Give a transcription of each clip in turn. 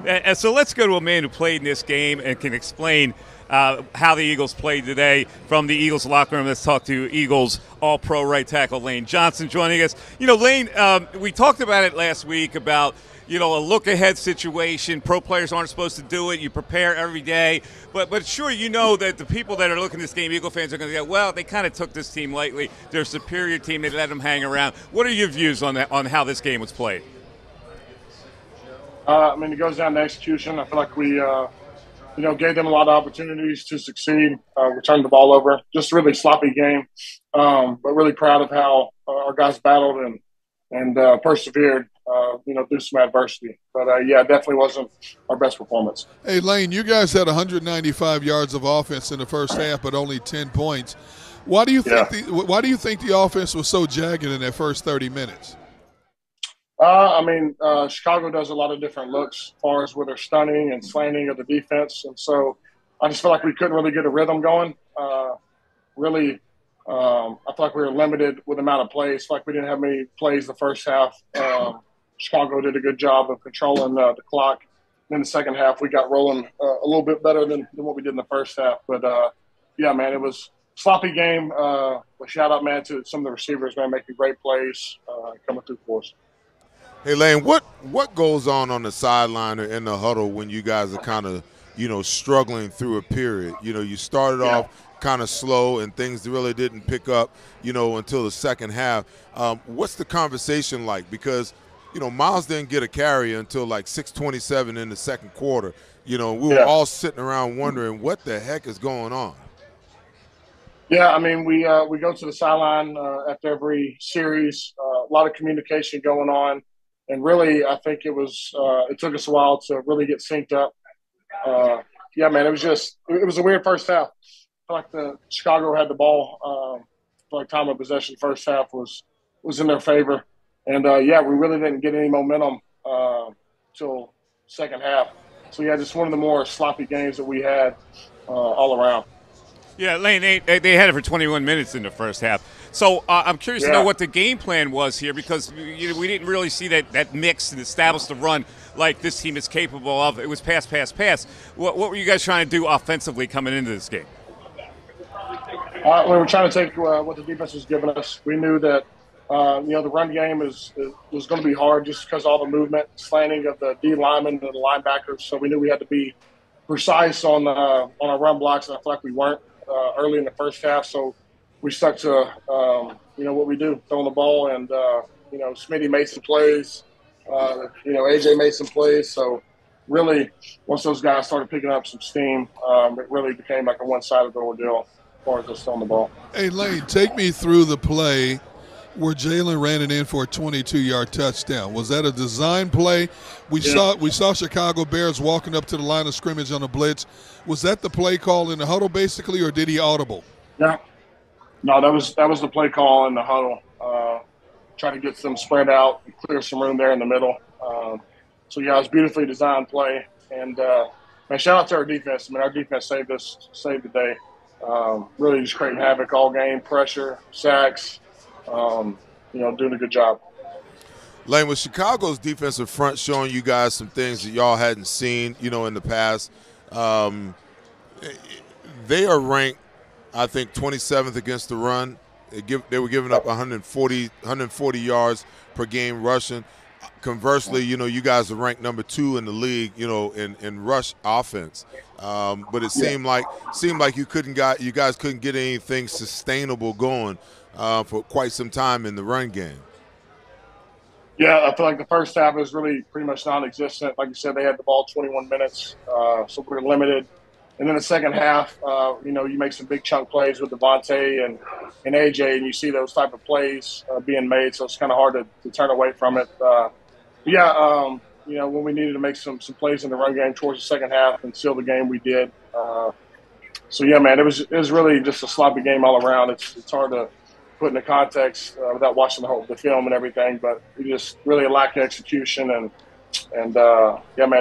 And so let's go to a man who played in this game and can explain how the Eagles played today from the Eagles locker room. Let's talk to Eagles All-Pro right tackle Lane Johnson joining us. Lane, we talked about it last week about a look-ahead situation. Pro players aren't supposed to do it. You prepare every day. But sure, that the people that are looking at this game, Eagle fans, are going to go, well, they kind of took this team lightly. They're a superior team. They let them hang around. What are your views on that, on how this game was played? It goes down to execution. I feel like we, gave them a lot of opportunities to succeed. We turned the ball over. Just a really sloppy game, but really proud of how our guys battled and persevered, through some adversity. But, definitely wasn't our best performance. Hey, Lane, you guys had 195 yards of offense in the first half, but only 10 points. Why do you think the offense was so jagged in that first 30 minutes? Chicago does a lot of different looks as far as where they're stunning and slanting of the defense. And so I just feel like we couldn't really get a rhythm going. I feel like we were limited with the amount of plays. I feel like we didn't have many plays the first half. Chicago did a good job of controlling the clock. In the second half, we got rolling a little bit better than what we did in the first half. But, it was a sloppy game. A shout-out, man, to some of the receivers, man, making great plays coming through for us. Hey, Lane, what goes on the sideline or in the huddle when you guys are kind of, struggling through a period? You started off kind of slow and things really didn't pick up, until the second half. What's the conversation like? Because, Miles didn't get a carry until like 6:27 in the second quarter. We were all sitting around wondering what the heck is going on. Yeah, we go to the sideline after every series, a lot of communication going on. And really, I think it took us a while to really get synced up. It was a weird first half. I feel like the Chicago had the ball. I feel like time of possession first half was in their favor. And, we really didn't get any momentum till second half. So, just one of the more sloppy games that we had all around. Yeah, Lane, they had it for 21 minutes in the first half. So I'm curious to know what the game plan was here, because we didn't really see that mix and establish the run like this team is capable of. It was pass, pass, pass. What were you guys trying to do offensively coming into this game? We were trying to take what the defense was giving us. We knew that the run game was going to be hard just because of all the movement, slanting of the D linemen and the linebackers. So we knew we had to be precise on our run blocks, and I feel like we weren't early in the first half. So we stuck to what we do, throwing the ball, and Smitty made some plays. AJ made some plays. So really, once those guys started picking up some steam, it really became like a one-sided ordeal as far as us throwing the ball. Hey, Lane, take me through the play where Jalen ran it in for a 22-yard touchdown. Was that a design play? We saw Chicago Bears walking up to the line of scrimmage on a blitz. Was that the play call in the huddle basically, or did he audible? Yeah. No, that was the play call in the huddle. Try to get them spread out and clear some room there in the middle. It was beautifully designed play. And, shout out to our defense. Our defense saved the day. Really just creating havoc all game, pressure, sacks, doing a good job. Lane, with Chicago's defensive front showing you guys some things that y'all hadn't seen, in the past, they are ranked, I think, 27th against the run. They were giving up 140 yards per game rushing. Conversely, you guys are ranked number 2 in the league, in rush offense. But it seemed like you guys couldn't get anything sustainable going for quite some time in the run game. Yeah, I feel like the first half was really pretty much non-existent. Like you said, they had the ball 21 minutes, so we were limited. And then the second half, you make some big chunk plays with Devontae and AJ, and you see those type of plays being made, so it's kind of hard to turn away from it. When we needed to make some plays in the run game towards the second half and seal the game, we did. It was really just a sloppy game all around. It's hard to put into context without watching the film and everything, but we just really lacked execution, and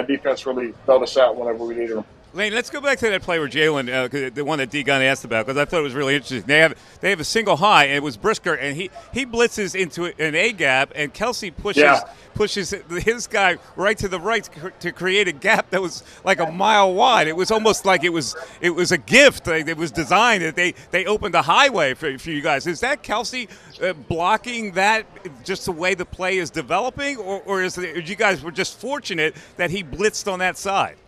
defense really bailed us out whenever we needed them. Lane, let's go back to that play where Jalen, the one that D. Gunn asked about, because I thought it was really interesting. They have a single high, and it was Brisker, and he blitzes into an A gap, and Kelsey pushes his guy right to the right to create a gap that was like a mile wide. It was almost like it was a gift. It was designed that they opened a highway for you guys. Is that Kelsey blocking that just the way the play is developing, or is it you guys were just fortunate that he blitzed on that side?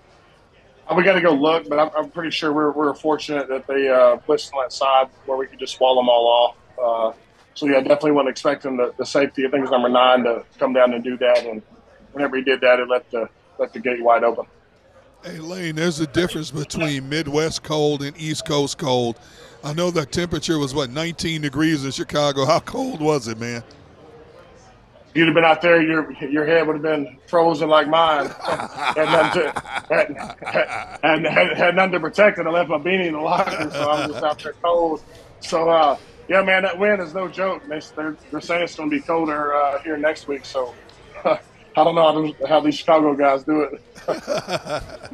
We got to go look, but I'm pretty sure we're fortunate that they blitzed on that side where we could just wall them all off. So, yeah, definitely wasn't expecting the safety. I think it was number 9 to come down and do that. And whenever he did that, it let the gate wide open. Hey, Lane, there's a difference between Midwest cold and East Coast cold. I know the temperature was, 19 degrees in Chicago. How cold was it, man? If you'd have been out there, your head would have been frozen like mine. Had nothing to protect it. I left my beanie in the locker, so I was just out there cold. So, yeah, man, that wind is no joke. They're saying it's going to be colder here next week. So I don't know how these Chicago guys do it.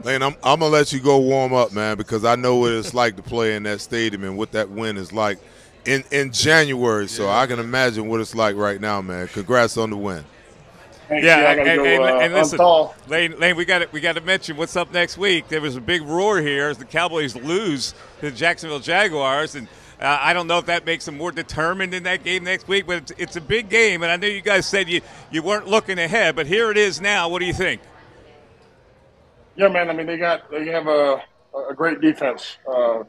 Lane, I'm going to let you go warm up, man, because I know what it's like to play in that stadium and what that wind is like in January. So I can imagine what it's like right now, man. Congrats on the win. Thanks, yeah, and listen, Lane, we got to mention what's up next week. There was a big roar here as the Cowboys lose to the Jacksonville Jaguars, and I don't know if that makes them more determined in that game next week, but it's a big game, and I know you guys said you weren't looking ahead, but here it is now. What do you think? Yeah, man. I mean, they have a great defense.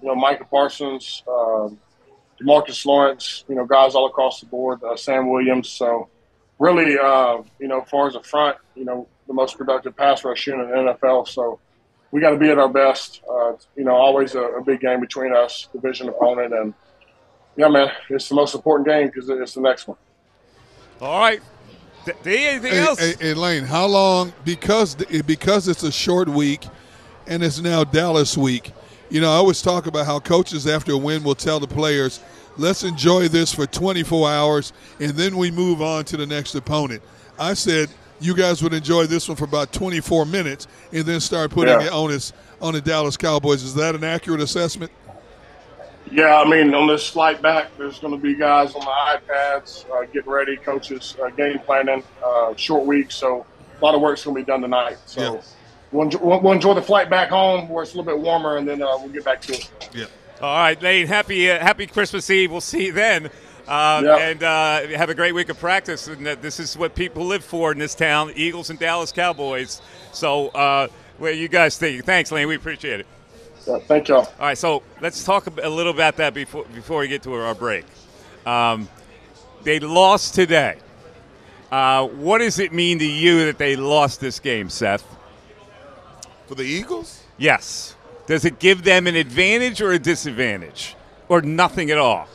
Micah Parsons, DeMarcus Lawrence. Guys all across the board. Sam Williams. So really, as far as the front, the most productive pass rush unit in the NFL. So we got to be at our best. Always a big game between us, division opponent, and yeah, man, it's the most important game because it's the next one. All right. Anything else? Hey, Lane, how long? Because it's a short week, and it's now Dallas week. I always talk about how coaches after a win will tell the players, let's enjoy this for 24 hours, and then we move on to the next opponent. I said you guys would enjoy this one for about 24 minutes and then start putting the onus on the Dallas Cowboys. Is that an accurate assessment? Yeah, I mean, on this flight back, there's going to be guys on the iPads getting ready, coaches game planning, short week, so a lot of work's going to be done tonight. So we'll enjoy the flight back home where it's a little bit warmer, and then we'll get back to it. Yeah. All right, Lane, happy Christmas Eve. We'll see you then. And have a great week of practice. And this is what people live for in this town, Eagles and Dallas Cowboys. So what do you guys think? Thanks, Lane. We appreciate it. Yeah, thank y'all. All right, so let's talk a little about that before we get to our break. They lost today. What does it mean to you that they lost this game, Seth? For the Eagles? Yes. Does it give them an advantage or a disadvantage, or nothing at all?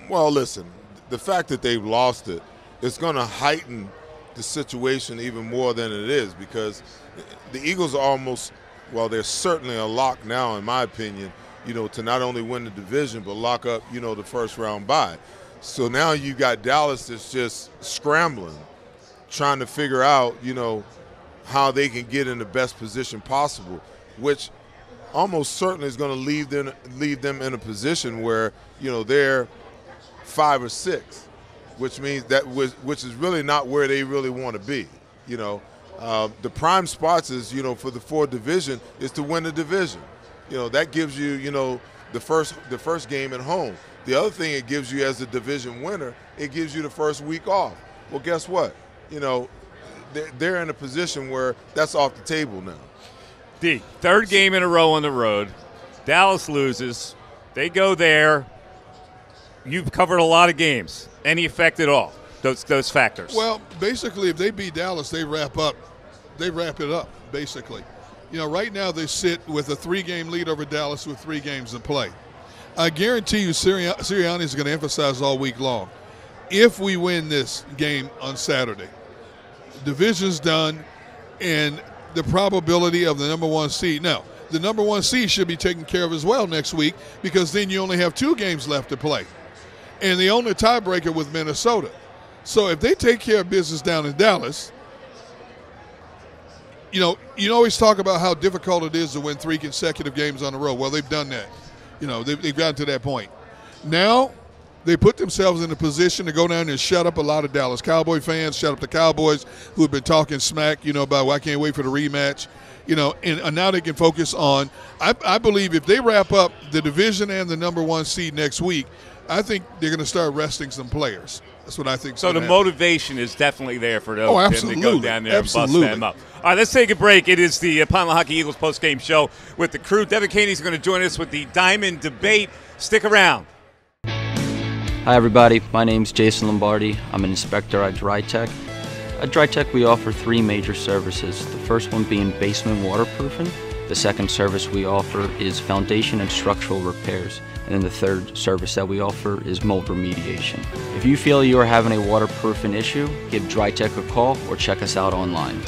Well, listen, the fact that they've lost it, it's going to heighten the situation even more than it is because the Eagles are almost – well, they're certainly a lock now, in my opinion, to not only win the division but lock up, the first-round bye. So now you got Dallas that's just scrambling, trying to figure out, how they can get in the best position possible, which almost certainly is going to leave them in a position where, they're 5 or 6, which means which is really not where they really want to be, The prime spots is, for the 4th division is to win the division. That gives you, the first game at home. The other thing it gives you as a division winner, it gives you the first week off. Well, guess what? They're in a position where that's off the table now. D, 3rd game in a row on the road. Dallas loses. They go there. You've covered a lot of games. Any effect at all? Those factors. Well, basically, if they beat Dallas, they wrap it up, basically. Right now they sit with a 3-game lead over Dallas with 3 games in play. I guarantee you Sirianni is going to emphasize all week long, if we win this game on Saturday, division's done, and the probability of the number 1 seed. Now, the number 1 seed should be taken care of as well next week because then you only have 2 games left to play. And the only tiebreaker with Minnesota. So if they take care of business down in Dallas, you always talk about how difficult it is to win 3 consecutive games on the road. Well, they've done that. They've gotten to that point. Now they put themselves in a position to go down there and shut up a lot of Dallas Cowboy fans, shut up the Cowboys who have been talking smack, about I can't wait for the rematch. And now they can focus on, I believe if they wrap up the division and the number 1 seed next week, I think they're going to start resting some players. That's what I think. So the motivation is definitely there for them to go down there and bust them up. All right, let's take a break. It is the Pine Lehocky Eagles postgame show with the crew. Devan Kaney is going to join us with the Diamond Debate. Stick around. Hi, everybody. My name's Jason Lombardi. I'm an inspector at DryTech. At DryTech, we offer 3 major services. The first one being basement waterproofing. The second service we offer is foundation and structural repairs. And then the third service that we offer is mold remediation. If you feel you are having a waterproofing issue, give DryTech a call or check us out online.